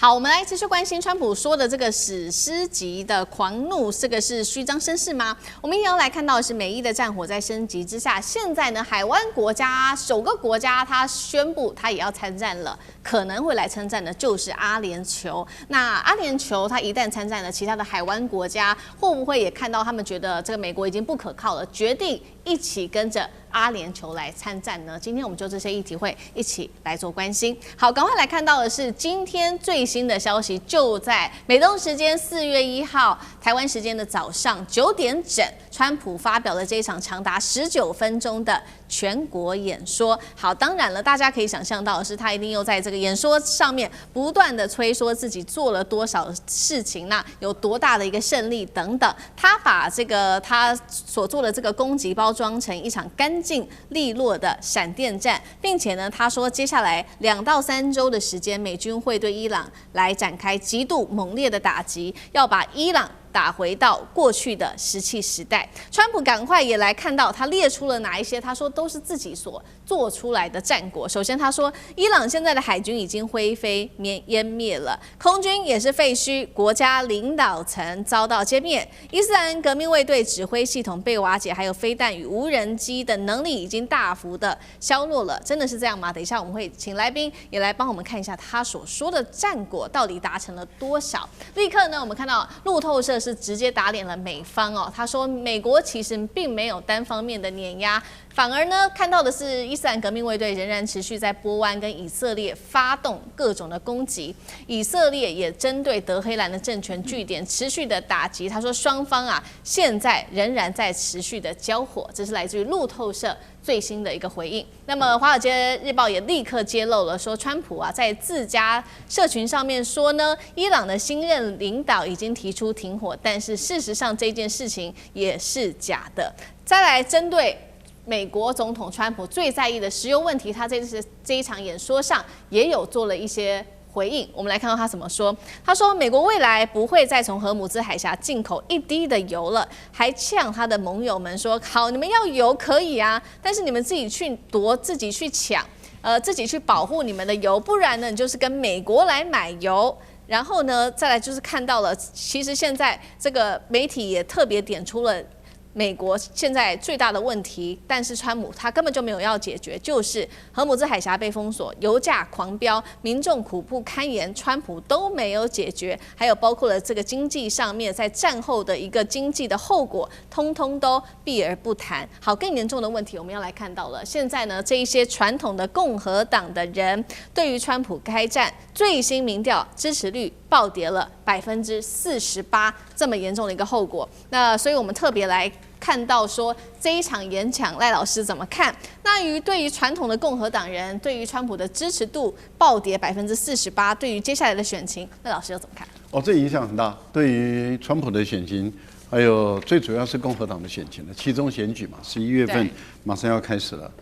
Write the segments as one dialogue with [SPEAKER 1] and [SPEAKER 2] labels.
[SPEAKER 1] 好，我們來繼續關心川普說的這個史詩級的狂怒，這個是虛張聲勢嗎？我們也要來看到的是美伊的戰火在升級之下，現在呢，海灣國家首個國家他宣布他也要參戰了，可能會來參戰的就是阿聯酋。那阿聯酋他一旦參戰了，其他的海灣國家會不會也看到他們覺得這個美國已經不可靠了，決定一起跟着阿聯酋來參戰呢？今天我們就這些議題會一起來做關心。好，趕快來看到的是今天最新的消息，就在美東時間4月1號，台灣時間的早上9點整，川普發表了這一場長達19分鐘的全國演說。好，當然了，大家可以想象到的是，他一定又在這個演說上面不斷的吹說自己做了多少事情，那有多大的一個勝利等等。他把這個他所做的這個攻擊包裝成一場乾淨利落的閃電戰，並且呢，他說接下來2到3週的時間，美軍會對伊朗來展開極度猛烈的打擊，要把伊朗打回到過去的石器時代。川普趕快也來看到，他列出了哪一些，他說都是自己所做出來的戰果。首先他說，伊朗現在的海軍已經灰飛煙滅了，空軍也是廢墟，國家領導層遭到殲滅，伊斯蘭革命衛隊指揮系統被瓦解，還有飛彈與無人機的能力已經大幅的削弱了。真的是這樣嗎？等一下我們會請來賓也來幫我們看一下他所說的戰果到底達成了多少。立刻呢，我們看到路透社是直接打臉了美方哦，他說美國其實並沒有單方面的碾壓，反而呢看到的是伊斯蘭革命衛隊仍然持續在波灣跟以色列發動各種的攻擊，以色列也針對德黑蘭的政權據點持續的打擊。他說雙方啊現在仍然在持續的交火，這是來自於路透社最新的一個回應。那麼《華爾街日報》也立刻揭露了，說川普啊在自家社群上面說呢，伊朗的新任領導已經提出停火，但是事實上這件事情也是假的。再來針對美國總統川普最在意的石油問題，他這一場演說上也有做了一些回應。我們來看到他怎麼說。他說美國未來不會再從荷姆茲海峽進口一滴的油了，還嗆他的盟友們說，好，你們要油可以啊，但是你們自己去奪，自己去搶，自己去保護你們的油，不然呢你就是跟美國來買油。然後呢再來就是看到了，其實現在這個媒体也特別點出了美國現在最大的問題，但是川普他根本就沒有要解決，就是荷姆茲海峽被封鎖，油價狂飆，民眾苦不堪言，川普都沒有解決，還有包括了這個經濟上面，在戰後的一個經濟的後果，通通都避而不談。好，更嚴重的問題我們要來看到了，現在呢這一些傳統的共和黨的人對於川普開戰，最新民調支持率暴跌了48%，這麼嚴重的一個後果。那所以我們特別來看到說這一場演講，賴老師怎麼看？那對於傳統的共和黨人，對於川普的支持度暴跌48%，對於接下來的選情，賴老師又怎麼看？
[SPEAKER 2] 哦，這影響很大，對於川普的選情，還有最主要是共和黨的選情的期中選舉嘛，11月份馬上要開始了。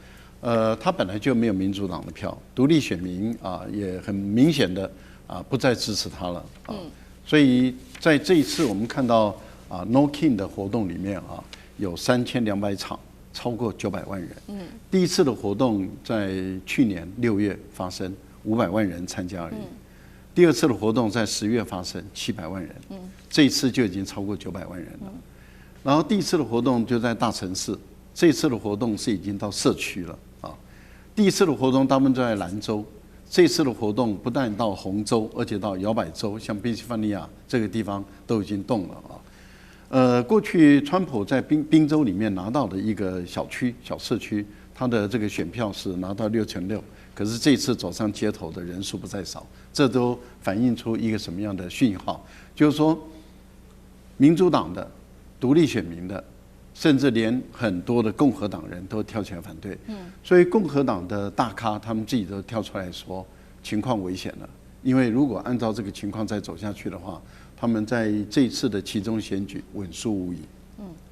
[SPEAKER 2] 他本來就沒有民主黨的票，獨立選民啊也很明顯的不再支持他了啊。所以在這一次我們看到No King 的活動裡面有3200場，超過900萬人。第一次的活動在去年6月發生，500萬人參加而已。第二次的活動在10月發生，700萬人。這一次就已經超過900萬人了。然後第一次的活動就在大城市，這一次的活動是已經到社區了啊。第一次的活動大部分都在蘭州，這次的活動不但到紅州，而且到搖擺州，像賓夕法尼亞這個地方都已經動了啊。過去川普在賓州裡面拿到的一個小社區，他的這個選票是拿到66%，可是這次走上街頭的人數不在少，這都反映出一個什麼樣的訊號？就是說，民主黨的、獨立選民的，甚至連很多的共和黨人都跳起來反對。所以共和黨的大咖他們自己都跳出來說，情況危險了，因為如果按照這個情況再走下去的話，他們在這一次的期中選舉穩輸無疑，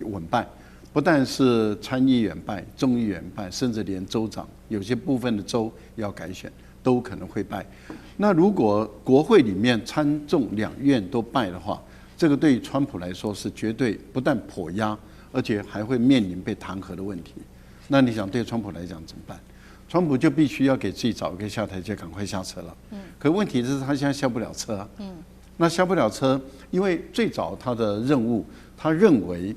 [SPEAKER 2] 穩敗，不但是參議員敗、眾議員敗，甚至連州長有些部分的州要改選，都可能會敗。那如果國會裡面參眾兩院都敗的話，這個對於川普來說是絕對不但迫壓，而且還會面臨被彈劾的問題。那你想對川普來講怎麼辦？川普就必須要給自己找一個下台階，趕快下車了。可問題是他現在下不了車啊。那下不了車，因為最早他的任務，他認為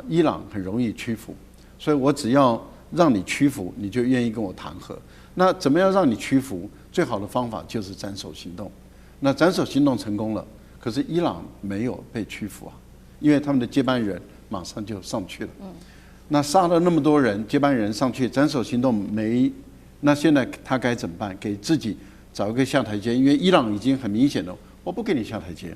[SPEAKER 2] 伊朗很容易屈服，所以我只要讓你屈服，你就願意跟我談和。那怎麼樣讓你屈服？最好的方法就是斬首行動。那斬首行動成功了，可是伊朗沒有被屈服啊，因為他們的接班人馬上就上去了。那殺了那麼多人，接班人上去，斬首行動沒，那現在他該怎麼辦？給自己找一個下台階，因為伊朗已經很明顯的，我不給你下台階，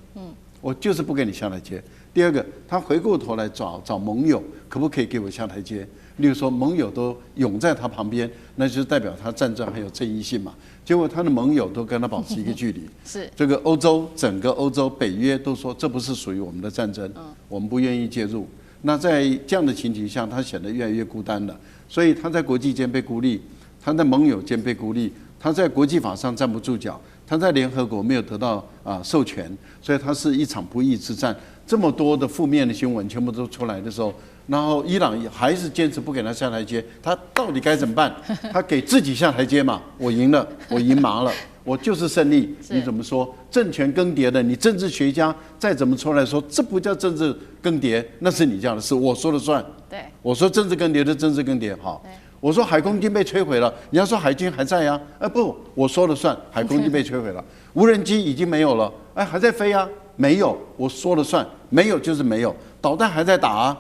[SPEAKER 2] 我就是不給你下台階。第二個，他回過頭來找盟友，可不可以給我下台階？例如說，盟友都擁在他旁邊，那就代表他戰爭還有正義性嘛。結果他的盟友都跟他保持一個距離，
[SPEAKER 1] 是
[SPEAKER 2] 這個歐洲，整個歐洲北約都說這不是屬於我們的戰爭，我們不願意介入。那在這樣的情形下，他顯得越來越孤單了。所以他在國際間被孤立，他在盟友間被孤立，他在國際法上站不住腳，他在聯合國沒有得到授權，所以他是一場不義之戰。這麼多的負面的新聞全部都出來的時候，然後伊朗還是堅持不給他下台階，他到底該怎麼辦？他給自己下台階嘛？我贏了，我贏麻了，我就是勝利。你怎麼說？政權更迭的，你政治學家再怎麼出來說，這不叫政治更迭，那是你家的事，我說了算。
[SPEAKER 1] 對，
[SPEAKER 2] 我說政治更迭的政治更迭，好。我說海空軍被摧毀了，你要說海軍還在呀？不，我說了算，海空軍被摧毀了，無人機已經沒有了，還在飛啊？沒有，我說了算，沒有就是沒有，導彈還在打啊？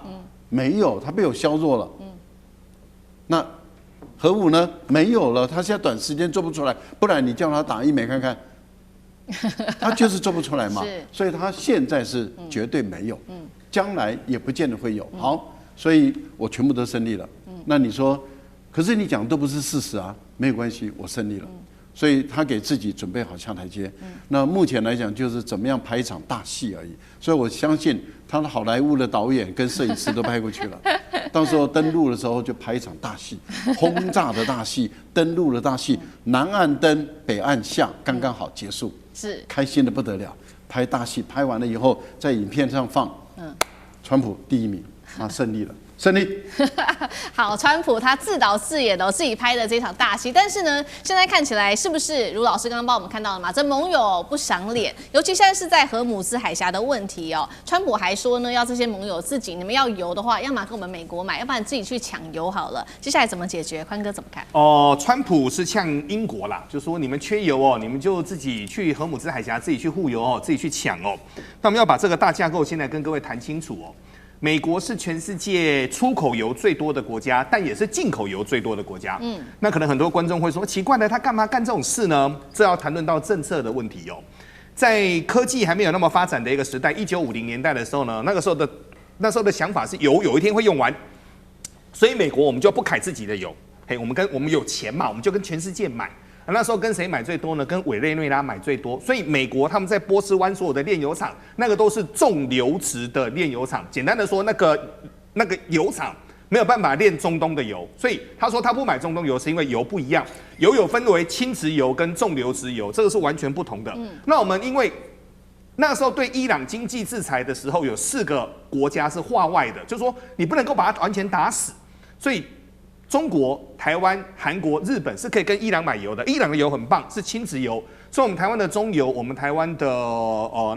[SPEAKER 2] 沒有，它被我削弱了。那核武呢？沒有了，他現在短時間做不出來，不然你叫他打一枚看看，他就是做不出來嘛。所以他現在是絕對沒有，將來也不見得會有。好，所以我全部都勝利了。那你說，可是你講的都不是事實啊，沒有關係，我勝利了。所以他給自己準備好下台階。那目前來講，就是怎麼樣拍一場大戲而已。所以我相信他的好萊塢的導演跟攝影師都拍過去了，到時候登陸的時候就拍一場大戲，轟炸的大戲，登陸的大戲，南岸登，北岸下，剛剛好結束，是開心的不得了。拍大戲，拍完了以後在影片上放，川普第一名，勝利了。勝利。
[SPEAKER 1] 好，川普他自導自演的自己拍的這場大戲，但是呢，現在看起來是不是如老師剛剛幫我們看到了嘛？這盟友不賞臉，尤其現在是在荷姆斯海峽的問題哦。川普還說呢，要這些盟友自己，你們要油的話，要麼跟我們美國買，要不然自己去搶油好了。接下來怎麼解決？寬哥怎麼看？
[SPEAKER 3] 川普是嗆英國啦，就說你們缺油哦，你們就自己去荷姆斯海峽自己去護油哦，自己去搶哦。那我們要把這個大架構現在跟各位談清楚哦。美國是全世界出口油最多的國家，但也是进口油最多的國家。那可能很多觀眾會說，奇怪了，他幹嘛幹這種事呢？這要談論到政策的問題哦。在科技還沒有那麼發展的一個時代，1950年代的時候呢，那時候的想法是油有一天會用完，所以美國我們就不揩自己的油，我們有錢嘛，我們就跟全世界買。那時候跟誰買最多呢？跟委內瑞拉買最多，所以美国他們在波斯灣所有的煉油廠，那個都是重流質的煉油廠。簡單的說，那個油廠沒有辦法煉中東的油，所以他說他不買中東油，是因為油不一樣，油有分為輕質油跟重流質油，這個是完全不同的。那我們因為那時候對伊朗經濟制裁的時候，有4個國家是劃外的，就是說你不能夠把它完全打死，所以中國、台灣、韓國、日本是可以跟伊朗買油的，伊朗的油很棒，是輕質油，所以我們台灣的中油，我們台灣的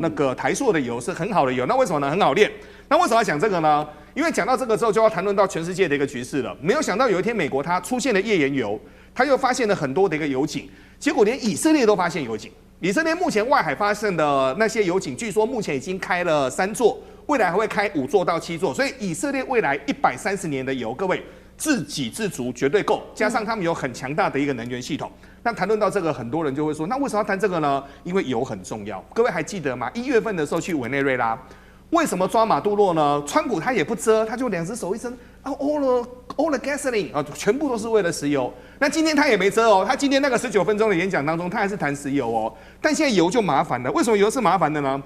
[SPEAKER 3] 那個台塑的油是很好的油。那為什麼呢？很好煉。那為什麼要講這個呢？因為講到這個之後，就要談論到全世界的一個局勢了。沒有想到有一天美國它出現了頁岩油，它又發現了很多的一個油井，結果連以色列都發現油井。以色列目前外海發現的那些油井，據說目前已經開了3座，未來還會開5座到7座，所以以色列未來130年的油，各位，自給自足絕對夠，加上他們有很強大的一個能源系統。那談論到這個，很多人就會說，那為什麼要談這個呢？因為油很重要。各位還記得嗎？1月份的時候去委內瑞拉，為什麼抓馬杜洛呢？川普他也不遮，他就2隻手一伸，all the gasoline 啊，全部都是為了石油。那今天他也沒遮哦，他今天那個19分鐘的演講當中，他還是談石油哦。但現在油就麻煩了，為什麼油是麻煩的呢？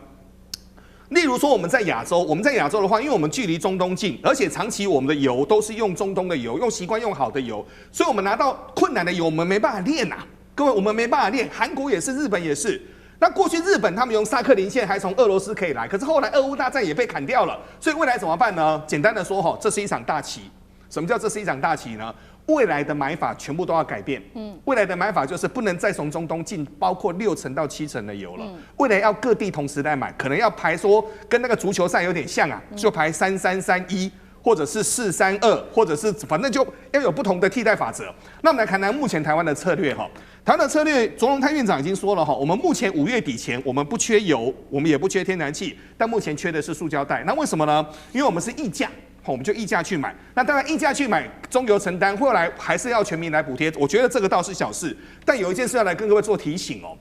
[SPEAKER 3] 例如說我們在亞洲的話，因為我們距離中東近，而且長期我們的油都是用中東的油，用習慣用好的油，所以我們拿到困難的油，我們沒辦法煉啊。各位，我們沒辦法煉，韓國也是，日本也是。那過去日本他們用薩克林線還從俄羅斯可以來，可是後來俄烏大戰也被砍掉了，所以未來怎麼辦呢？簡單的說，這是一場大棋。什麼叫這是一場大棋呢？未來的買法全部都要改變。未來的買法就是不能再從中東進包括6成到7成的油了。未來要各地同时来買，可能要排说跟那個足球賽有點像啊，就排3331。或者是432，或者是反正就要有不同的替代法則。那我們來看看目前台灣的策略哈。台灣的策略，卓榮泰院長已經說了哈，我們目前5月底前，我們不缺油，我們也不缺天然氣，但目前缺的是塑膠袋。那為什麼呢？因為我們是議價，我們就議價去買。那當然議價去買，中油承擔，後來還是要全民來補貼。我覺得這個倒是小事，但有一件事要來跟各位做提醒哦，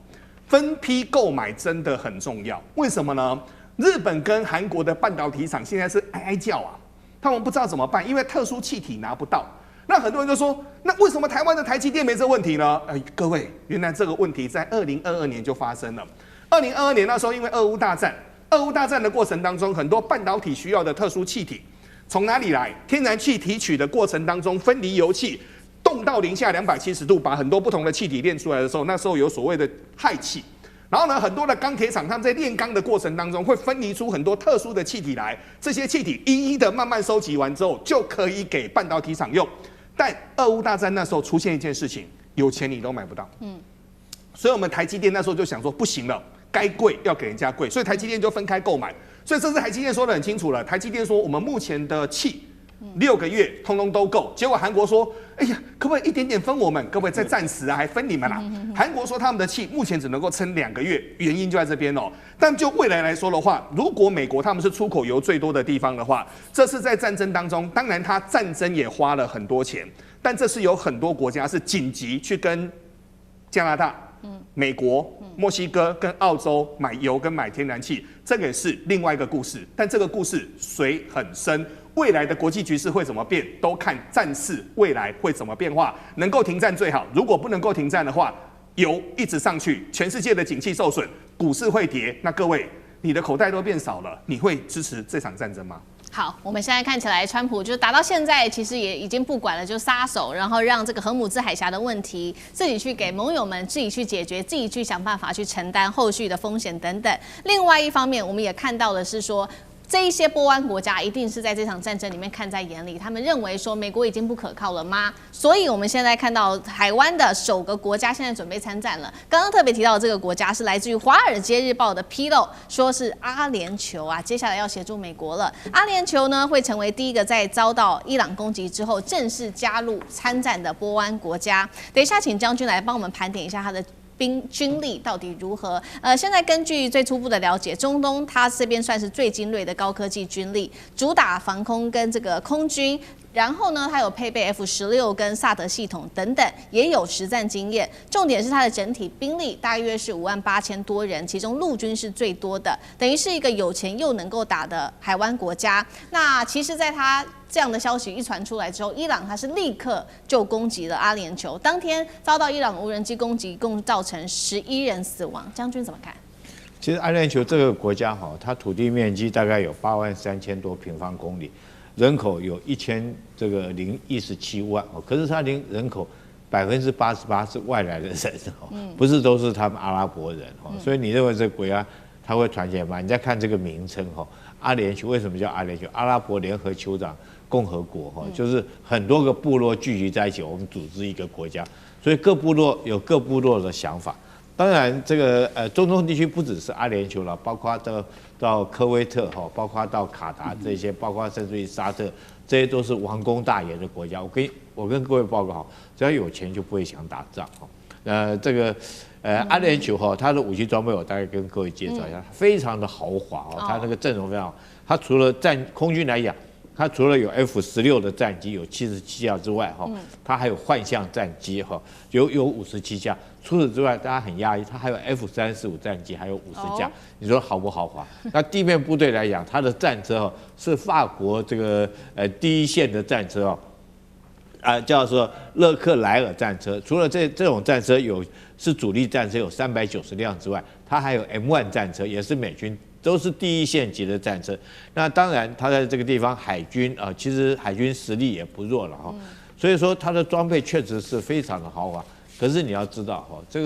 [SPEAKER 3] 分批購買真的很重要。為什麼呢？日本跟韓國的半導體廠現在是哀哀叫啊。他們不知道怎麼辦，因為特殊氣體拿不到。那很多人就說，那為什麼台灣的台積電沒這問題呢？各位，原來這個問題在2022年就發生了。2022年那時候，因為俄烏大戰的過程當中，很多半導體需要的特殊氣體從哪裡來？天然氣提取的過程當中，分離油氣，凍到零下270度，把很多不同的气體煉出來的時候，那時候有所謂的氦氣。然後呢，很多的鋼鐵廠，他們在煉鋼的過程當中，會分離出很多特殊的氣體來。這些氣體一一的慢慢收集完之後，就可以給半導體廠用。但俄烏大戰那時候出現一件事情，有錢你都買不到。所以我們台積電那時候就想說，不行了，該貴要給人家貴，所以台積電就分開購買。所以這次台積電說得很清楚了，台積電說我們目前的氣6個月通通都夠。結果韓國說，哎呀，可不可以一點點分我們？可不可以再暫時啊，還分你們啦？韓國說他們的氣目前只能夠撐2個月，原因就在這邊哦。但就未來來說的話，如果美國他們是出口油最多的地方的話，這次在戰爭當中，當然他戰爭也花了很多錢，但這是有很多國家是緊急去跟加拿大、美國、墨西哥跟澳洲買油跟買天然氣，這個也是另外一個故事。但這個故事水很深。未來的國際局勢會怎麼變，都看戰事未來會怎麼變化。能夠停戰最好，如果不能夠停戰的話，油一直上去，全世界的景氣受損，股市會跌。那各位，你的口袋都變少了，你會支持這場戰爭嗎？
[SPEAKER 1] 好，我們現在看起來，川普就打到現在，其實也已經不管了，就撒手，然後讓這個荷姆茲海峽的問題自己去給盟友們自己去解決，自己去想辦法去承擔後續的風險等等。另外一方面，我們也看到的是說，這一些波灣國家一定是在這場戰爭裡面看在眼裡，他們認為說美國已經不可靠了嗎？所以我們現在看到台灣的首個國家現在準備參戰了。剛剛特別提到的這個國家是來自於《華爾街日報》的披露，說是阿聯酋啊，接下來要協助美國了。阿聯酋呢會成為第一個在遭到伊朗攻擊之後正式加入參戰的波灣國家。等一下請將軍來幫我們盤點一下他的軍力到底如何？現在根據最初步的了解，中東它這邊算是最精銳的高科技軍力，主打防空跟這個空軍。然後呢，它有配備 F-16跟薩德系統等等，也有實戰經驗。重點是它的整體兵力大約是58000多人，其中陸軍是最多的，等於是一個有錢又能夠打的海灣國家。那其實，在它這樣的消息一傳出來之後，伊朗它是立刻就攻擊了阿聯酋，當天遭到伊朗無人機攻擊，共造成11人死亡。將軍怎麼看？
[SPEAKER 4] 其實阿聯酋這個國家哈，它土地面積大概有83000多平方公里。人口有1017萬哦，可是它人口88%是外來的人哦，不是都是他們阿拉伯人哦，所以你認為這個國家它會團結嗎？你再看這個名稱哈，阿聯酋為什麼叫阿聯酋？阿拉伯聯合酋長共和國哈，就是很多個部落聚集在一起，我們組織一個國家，所以各部落有各部落的想法。當然，這個中東地區不只是阿聯酋了，包括到科威特哈，包括到卡達這些，包括甚至於沙特，這些都是王公大爺的國家。我跟各位報告好，只要有錢就不會想打仗哈。這個阿聯酋哈，它的武器裝備我大概跟各位介紹一下，非常的豪華哦，它那個陣容非常好。它除了空軍來講，它除了有 F-16的戰機有77架之外哈，它還有幻象戰機哈，有57架。除此之外，大家很訝異，它還有 F-35戰機，還有50架。你說豪不豪華？那地面部隊來講，它的戰車哦是法國這個第一線的戰車哦，叫做勒克萊爾戰車。除了這種戰車是主力戰車有390輛之外，它還有 M1 戰車，也是美軍都是第一線級的戰車。那當然，它在這個地方海軍其實海軍實力也不弱了哈。所以說，它的裝備確實是非常的豪華。可是你要知道哈，這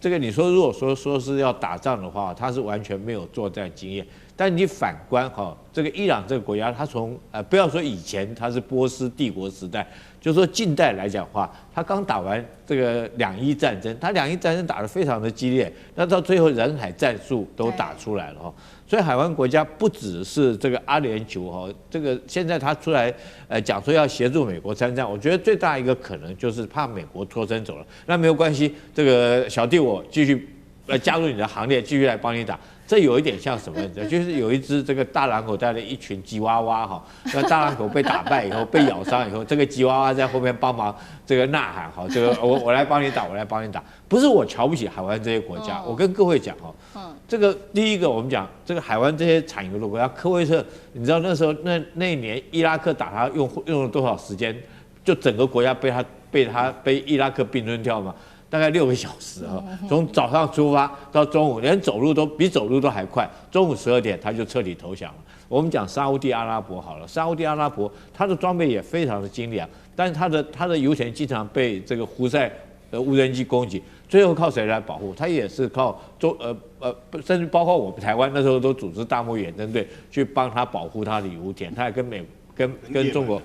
[SPEAKER 4] 個，你說如果說是要打仗的話，他是完全沒有作戰經驗。但你反觀這個伊朗這個國家，它從不要說以前它是波斯帝國時代，就說近代來講的話，它剛打完這個兩伊戰爭，它兩伊戰爭打得非常的激烈，那到最後人海戰術都打出來了所以海灣國家不只是這個阿聯酋這個現在他出來講說要協助美國參戰，我覺得最大一個可能就是怕美國脫身走了，那沒有關係，這個小弟我繼續加入你的行列，繼續來幫你打。這有一點像什麼？就是有一隻這個大狼狗帶了一群吉娃娃那大狼狗被打敗以後，被咬傷以後，這個吉娃娃在後面幫忙這個吶喊這個我來幫你打，我來幫你打。不是我瞧不起海灣這些國家，我跟各位講這個第一個我們講這個海灣這些產油的國家，科威特，你知道那時候那一年伊拉克打他用了多少時間？就整個國家被伊拉克併吞掉嗎？大概6個小時從早上出發到中午，連走路都比走路都還快。中午12點他就徹底投降了。我們講沙烏地阿拉伯好了，沙烏地阿拉伯它的裝備也非常的精良，但是它的油田經常被這個胡塞無人機攻擊，最後靠誰來保護？它也是靠甚至包括我們台灣那時候都組織大幕遠征隊去幫他保護他的油田，他還跟中國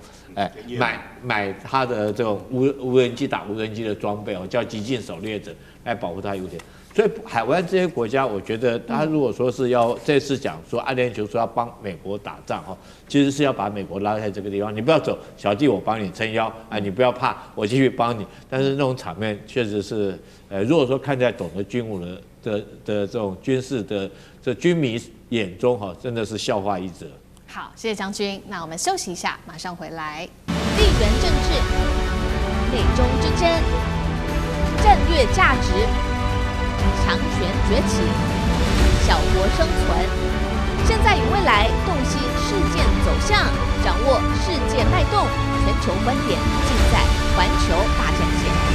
[SPEAKER 4] 買他的這種無人機打無人機的裝備叫激進狩獵者來保護他油田。所以海灣這些國家，我覺得他如果說是要這次講說阿聯酋說要幫美國打仗其實是要把美國拉在這個地方，你不要走，小弟我幫你撐腰，你不要怕，我繼續幫你。但是那種場面確實是，如果說看在懂得軍武的這種軍事的這軍迷眼中真的是笑話一則。
[SPEAKER 1] 好，謝謝將軍。那我們休息一下，馬上回來。地緣政治、內中之爭、戰略價值、強權崛起、小國生存，現在與未來，洞悉事件走向，掌握世界脈動，全球觀點，盡在環球大戰線。